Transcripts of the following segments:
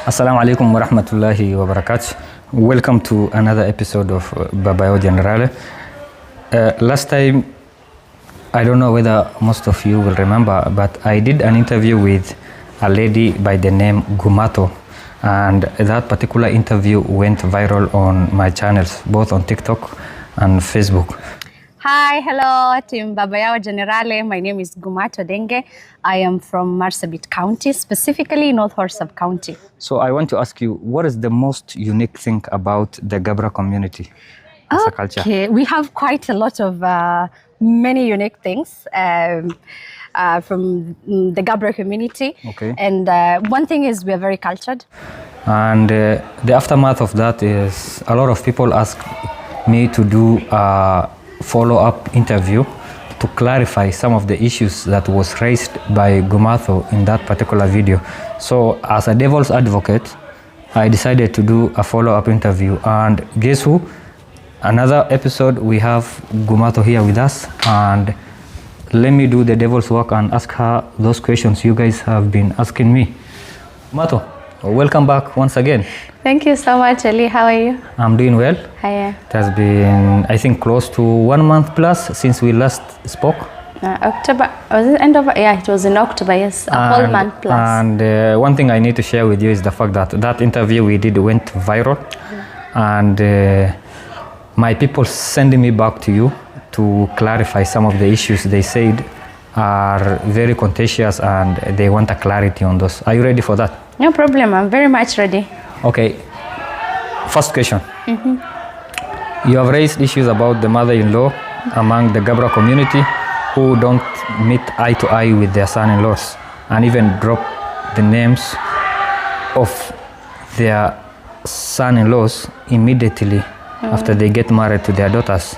Assalamu alaikum wa rahmatullahi wa barakatuh. Welcome to another episode of Gumato Generale. Last time, I don't know whether most of you will remember, but I did an interview with a lady by the name Gumato, and that particular interview went viral on my channels, both on TikTok and Facebook. Hi, hello, Team Gumato Generale. My name is Gumato Denge. I am from Marsabit County, specifically North Horsham County. So I want to ask you, what is the most unique thing about the Gabra community as a culture? Okay, we have quite a lot of many unique things from the Gabra community. Okay. And one thing is we are very cultured. And the aftermath of that is a lot of people ask me to do a follow-up interview to clarify some of the issues that was raised by Gumato in that particular video. So as a devil's advocate, I decided to do a follow-up interview, and guess who? Another episode we have Gumato here with us, and let me do the devil's work and ask her those questions you guys have been asking me. Gumato, welcome back once again. Thank you so much, Ali. How are you? I'm doing well. Hi. It has been, I think, close to 1 month plus since we last spoke. October, was it end of? Yeah, it was in October, yes, a whole month plus. And one thing I need to share with you is the fact that that interview we did went viral, and my people sending me back to you to clarify some of the issues they said are very contentious, and they want a clarity on those. Are you ready for that? No problem, I'm very much ready. Okay, first question. You have raised issues about the mother-in-law among the Gabra community who don't meet eye to eye with their son-in-laws, and even drop the names of their son-in-laws immediately after they get married to their daughters.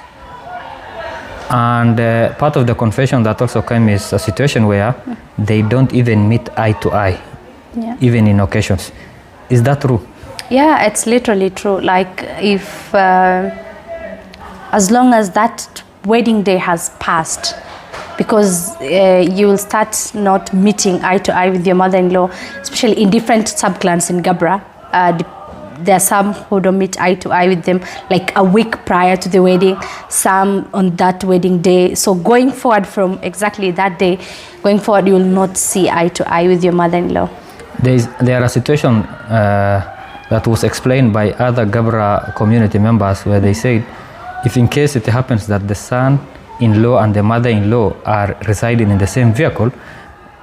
And part of the confession that also came is a situation where they don't even meet eye to eye, even in occasions. Is that true? Yeah, it's literally true. Like if, as long as that wedding day has passed, because you will start not meeting eye to eye with your mother-in-law, especially in different subclans in Gabra. There are some who don't meet eye to eye with them like a week prior to the wedding, some on that wedding day. So going forward from exactly that day, going forward, you will not see eye to eye with your mother-in-law. There are situations that was explained by other Gabra community members where they said, if in case it happens that the son-in-law and the mother-in-law are residing in the same vehicle,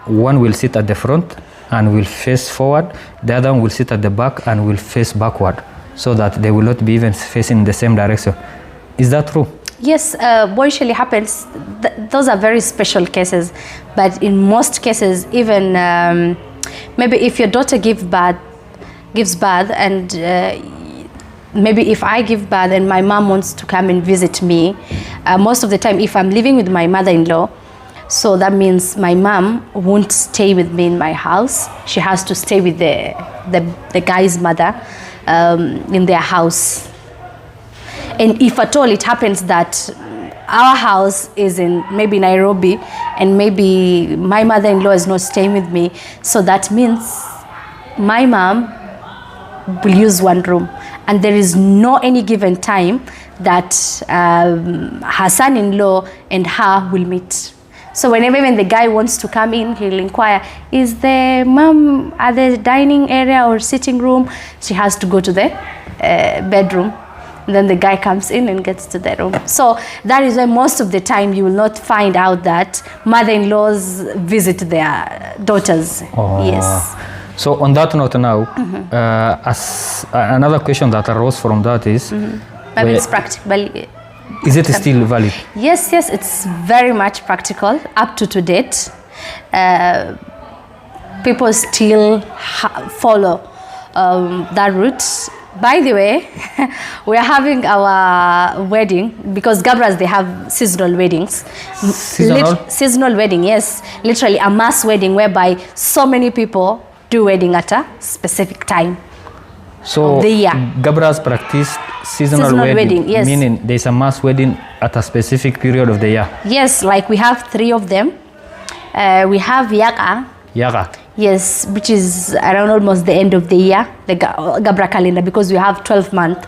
one will sit at the front and will face forward, the other one will sit at the back and will face backward, so that they will not be even facing in the same direction. Is that true? Yes, what usually happens, those are very special cases, but in most cases, even maybe if your daughter gives birth and maybe if I give birth and my mom wants to come and visit me, most of the time if I'm living with my mother-in-law, so that means my mom won't stay with me in my house. She has to stay with the guy's mother in their house. And if at all it happens that our house is in maybe Nairobi and maybe my mother-in-law is not staying with me, so that means my mom will use one room, and there is no any given time that her son-in-law and her will meet. So whenever when the guy wants to come in, he'll inquire, is the mom at the dining area or sitting room? She has to go to the bedroom. Then the guy comes in and gets to the room. So that is why most of the time you will not find out that mother-in-laws visit their daughters. Oh. Yes. So on that note now, as another question that arose from that is, Maybe it's practical. Is it still valid? Yes, it's very much practical up to date. People still follow that route. By the way, we are having our wedding because Gabras, they have seasonal weddings. Seasonal wedding, yes. Literally a mass wedding whereby so many people do wedding at a specific time. So Gabras practice seasonal wedding, yes. Meaning there's a mass wedding at a specific period of the year. Yes, like we have 3 of them. We have Yaga. Yes, which is around almost the end of the year, the Gabra calendar, because we have 12 months.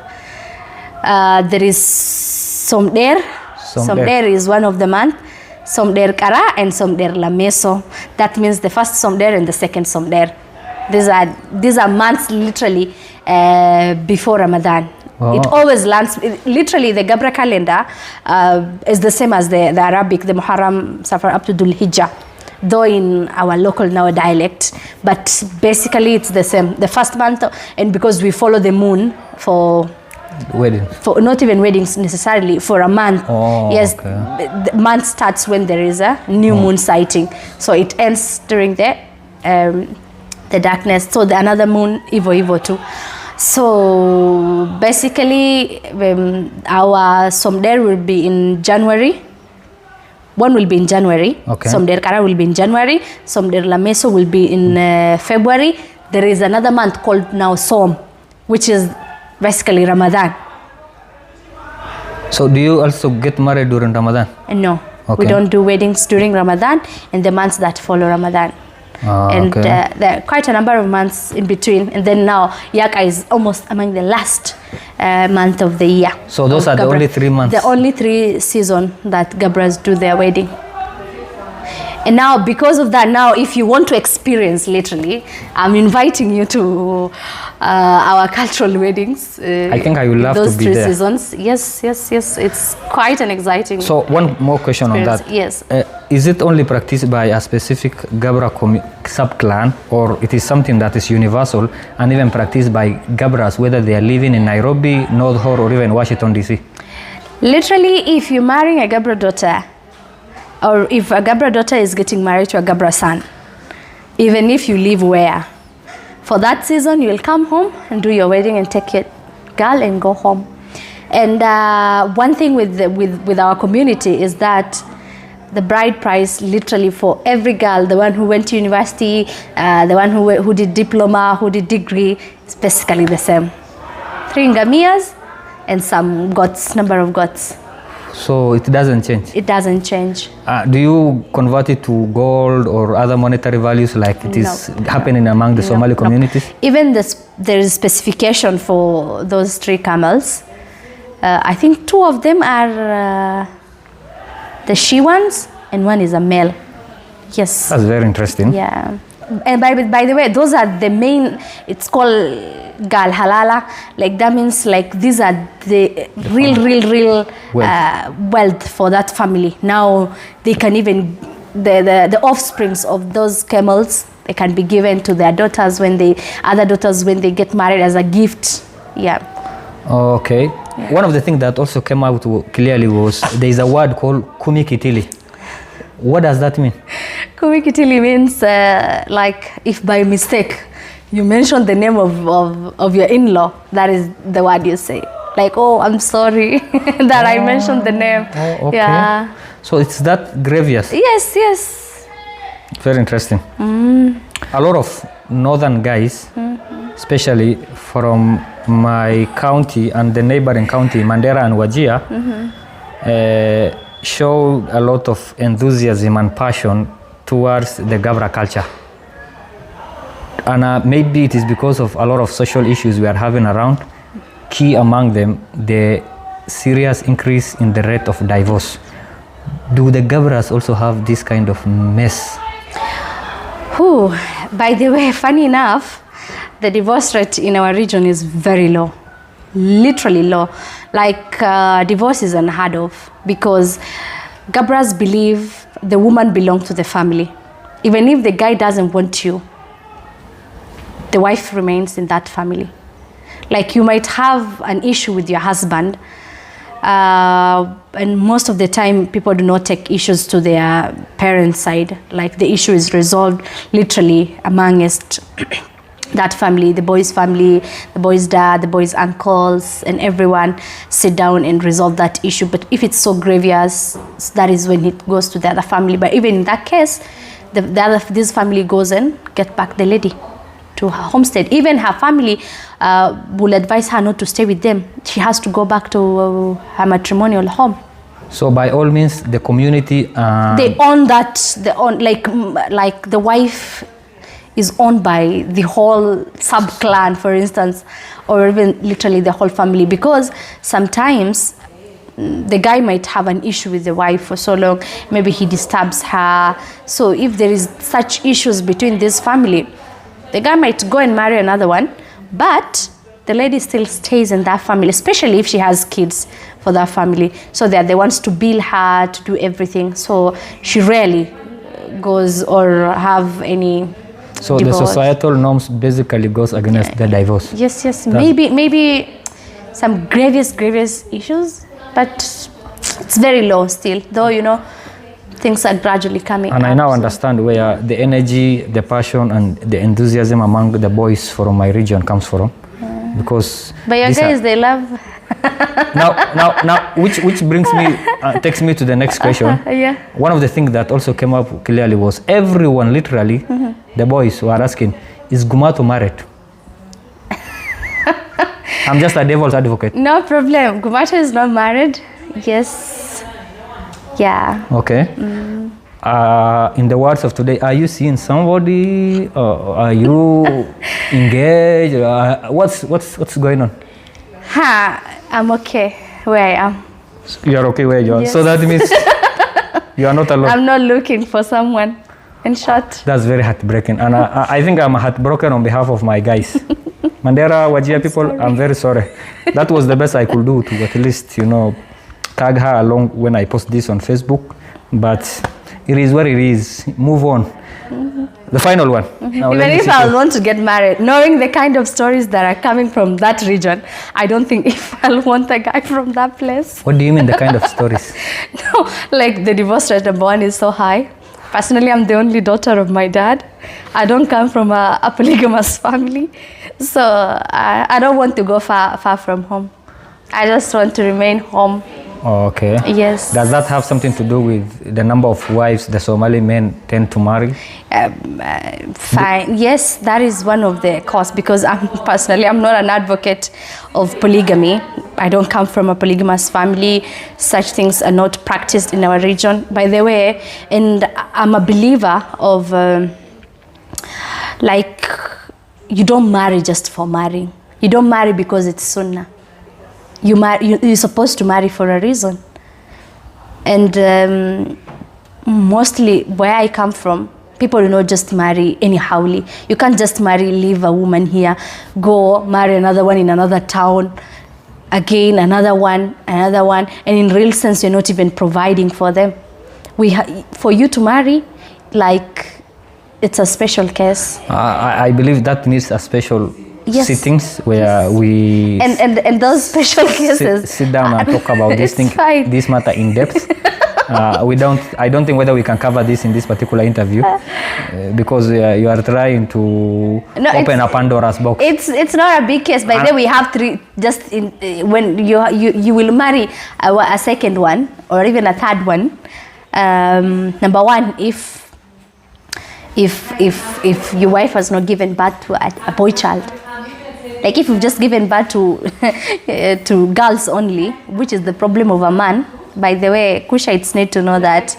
There is Somder. Somder is one of the months. Somder Kara and Somder Lameso. That means the first Somder and the second Somder. These are months literally before Ramadan. Oh. It always lands, literally the Gabra calendar is the same as the Arabic, the Muharram, Safar up to Dhul Hijjah, though in our local now dialect, but basically it's the same. The first month, and because we follow the moon for wedding, for not even weddings necessarily, for a month. Oh, yes, okay. The month starts when there is a new moon sighting, so it ends during the darkness. So another moon, Ivo too. So basically, our Somder will be in January. One will be in January. Okay. Somder Kara will be in January. Somder Lameso will be in February. There is another month called now Som, which is basically Ramadan. So do you also get married during Ramadan? No, okay. We don't do weddings during Ramadan and the months that follow Ramadan. And okay. There are quite a number of months in between, and then now Yaka is almost among the last month of the year. So those are Gabra. The only 3 months? The only 3 seasons that Gabras do their wedding. And now because of that, now if you want to experience literally, I'm inviting you to our cultural weddings. I think I would love those to be 3 there. seasons. Yes. It's quite an exciting. So one more question experience. on that. Yes. Is it only practiced by a specific Gabra sub-clan, or it is something that is universal and even practiced by Gabras, whether they are living in Nairobi, North Horr, or even Washington, D.C.? Literally, if you're marrying a Gabra daughter, or if a Gabra daughter is getting married to a Gabra son, even if you live where, for that season you will come home and do your wedding and take your girl and go home. And one thing with our community is that the bride price literally for every girl, the one who went to university, the one who did diploma, who did degree, it's basically the same. 3 ngamias and some goats, number of goats. So it doesn't change? It doesn't change. Do you convert it to gold or other monetary values like it is happening among the Somali communities? Even there is specification for those 3 camels. I think 2 of them are the she ones and 1 is a male. Yes. That's very interesting. Yeah. And by the way, those are the main, it's called Gal Halala. Like that means like these are the real wealth for that family. Now they can even, the offsprings of those camels, they can be given to their daughters when they get married as a gift. Yeah. Okay. Yeah. One of the things that also came out clearly was there is a word called kumikitili. What does that mean? Kumikitili means like if by mistake you mention the name of your in-law, that is the word you say. Like, oh, I'm sorry that I mentioned the name. Oh, okay. Yeah. So it's that grievous? Yes. Very interesting. A lot of northern guys, especially from my county and the neighboring county, Mandera and Wajir, show a lot of enthusiasm and passion towards the Gabra culture. And maybe it is because of a lot of social issues we are having around. Key among them, the serious increase in the rate of divorce. Do the Gabras also have this kind of mess? By the way, funny enough, the divorce rate in our region is very low. Literally low. Like divorce is unheard of because Gabras believe the woman belongs to the family. Even if the guy doesn't want you, the wife remains in that family. Like you might have an issue with your husband, and most of the time people do not take issues to their parents' side. Like the issue is resolved literally amongst that family, the boy's dad, the boy's uncles, and everyone sit down and resolve that issue. But if it's so grievous, that is when it goes to the other family. But even in that case, this family goes and get back the lady to her homestead. Even her family will advise her not to stay with them. She has to go back to her matrimonial home. So by all means, the community... they own that, like the wife is owned by the whole sub-clan, for instance, or even literally the whole family, because sometimes the guy might have an issue with the wife for so long, maybe he disturbs her. So if there is such issues between this family, the guy might go and marry another one, but the lady still stays in that family, especially if she has kids for that family. So they are the ones to bill her, to do everything. So she rarely goes or have any So divorce. the societal norms basically goes against the divorce. Yes. Maybe some grievous issues, but it's very low still, though, things are gradually coming And up. I now understand where the energy, the passion, and the enthusiasm among the boys from my region comes from. Because But your these guys, they love... now, which brings me, takes me to the next question. Yeah. One of the things that also came up clearly was everyone, literally, the boys were asking, is Gumato married? I'm just a devil's advocate. No problem. Gumato is not married. Yes. Yeah. Okay. In the words of today, are you seeing somebody? Are you engaged? What's going on? I'm okay where I am. You are okay where you are. Yes. So that means you are not alone. I'm not looking for someone. In short. That's very heartbreaking. And I think I'm heartbroken on behalf of my guys. Mandera, Wajir people, I'm very sorry. That was the best I could do to at least, tag her along when I post this on Facebook. But it is what it is. Move on. The final one. Now, Even if I want to get married, knowing the kind of stories that are coming from that region, I don't think if I'll want a guy from that place. What do you mean the kind of stories? No, like the divorce rate number one is so high. Personally, I'm the only daughter of my dad. I don't come from a polygamous family. So I don't want to go far from home. I just want to remain home. Okay. Yes. Does that have something to do with the number of wives the Somali men tend to marry? Fine. Yes, that is one of the causes, because I'm not an advocate of polygamy. I don't come from a polygamous family. Such things are not practiced in our region, by the way. And I'm a believer of you don't marry just for marrying. You don't marry because it's sunnah. You're supposed to marry for a reason. And mostly where I come from, people do not just marry anyhowly. You can't just leave a woman here, go marry another one in another town, again another one, and in real sense you're not even providing for them. For you to marry, it's a special case. I believe that needs a special Yes. sittings where we and those special cases sit down and talk about this matter in depth. I don't think whether we can cover this in this particular interview because you are trying to open a Pandora's box. It's not a big case, but then we have three. Just when you will marry a second one or even a third one. Number one, if your wife has not given birth to a boy child, like if you've just given birth to girls only, which is the problem of a man. By the way, Kushites need to know that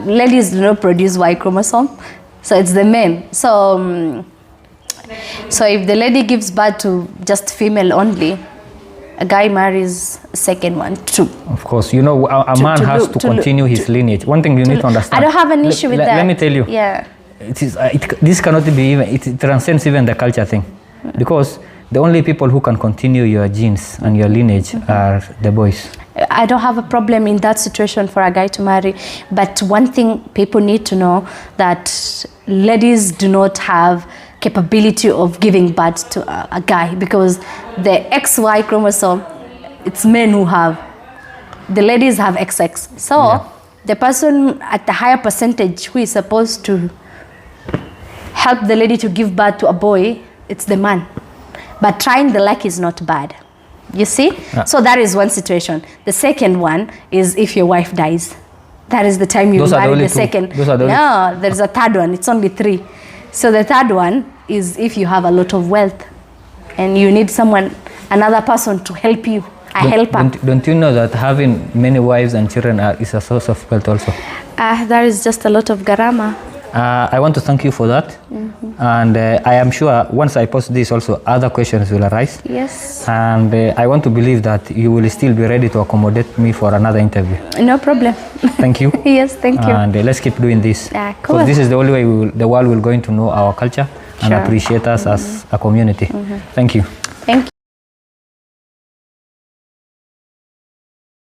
ladies do not produce Y chromosome, so it's the men. So if the lady gives birth to just female only, a guy marries a second one too. Of course, a man has to continue his lineage. One thing you need to understand. I don't have an issue with that. Let me tell you. Yeah. This cannot be even. It transcends even the culture thing, because the only people who can continue your genes and your lineage are the boys. I don't have a problem in that situation for a guy to marry, but one thing people need to know that ladies do not have capability of giving birth to a guy, because the XY chromosome, it's men who have. The ladies have XX. So the person at the higher percentage who is supposed to help the lady to give birth to a boy, it's the man. But trying the luck is not bad. You see? So that is one situation. The second one is if your wife dies. That is the time you marry the second. No, there's a third one. It's only 3. So the third one is if you have a lot of wealth and you need another person to help you, a helper. Don't you know that having many wives and children is a source of wealth also? There is just a lot of garama. I want to thank you for that. And I am sure once I post this also, other questions will arise. Yes. And I want to believe that you will still be ready to accommodate me for another interview. No problem. Thank you. Yes, thank you. And let's keep doing this. Yeah, cool. Because this is the only way the world will going to know our culture and appreciate us as a community. Thank you. Thank you.